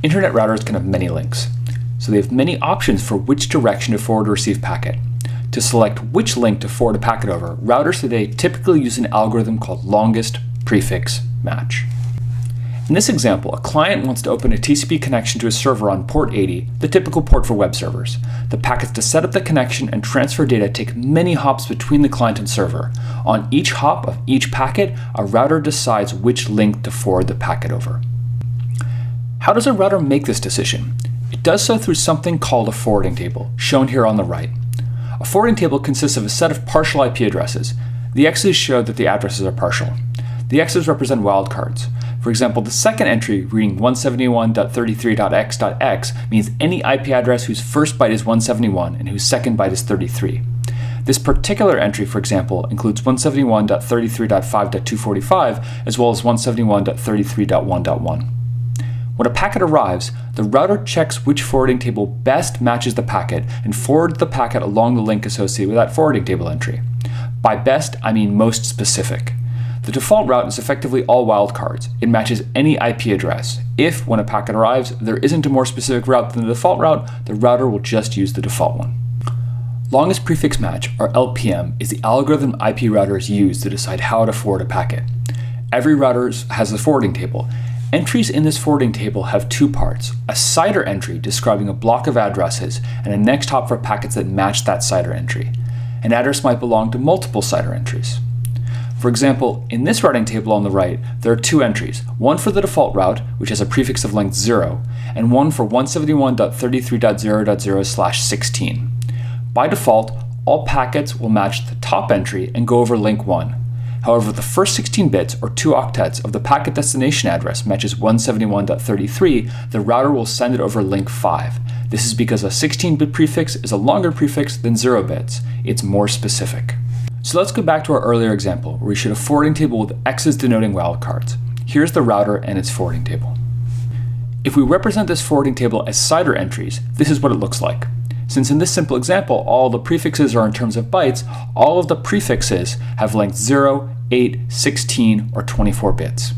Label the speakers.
Speaker 1: Internet routers can have many links, so they have many options for which direction to forward or receive packet. To select which link to forward a packet over, routers today typically use an algorithm called longest prefix match. In this example, a client wants to open a TCP connection to a server on port 80, the typical port for web servers. The packets to set up the connection and transfer data take many hops between the client and server. On each hop of each packet, a router decides which link to forward the packet over. How does a router make this decision? It does so through something called a forwarding table, shown here on the right. A forwarding table consists of a set of partial IP addresses. The X's show that the addresses are partial. The X's represent wildcards. For example, the second entry reading 171.33.x.x means any IP address whose first byte is 171 and whose second byte is 33. This particular entry, for example, includes 171.33.5.245 as well as 171.33.1.1. When a packet arrives, the router checks which forwarding table best matches the packet and forwards the packet along the link associated with that forwarding table entry. By best, I mean most specific. The default route is effectively all wildcards. It matches any IP address. If, when a packet arrives, there isn't a more specific route than the default route, the router will just use the default one. Longest prefix match, or LPM, is the algorithm IP routers use to decide how to forward a packet. Every router has a forwarding table. Entries in this forwarding table have two parts: a CIDR entry describing a block of addresses and a next hop for packets that match that CIDR entry. An address might belong to multiple CIDR entries. For example, in this routing table on the right, there are two entries, one for the default route, which has a prefix of length 0, and one for 171.33.0.0/16. By default, all packets will match the top entry and go over link 1. However, the first 16 bits, or 2 octets, of the packet destination address matches 171.33, the router will send it over link 5. This is because a 16-bit prefix is a longer prefix than 0 bits. It's more specific. So let's go back to our earlier example, where we showed a forwarding table with X's denoting wildcards. Here's the router and its forwarding table. If we represent this forwarding table as CIDR entries, this is what it looks like. Since in this simple example, all the prefixes are in terms of bytes, all of the prefixes have length 0, 8, 16, or 24 bits.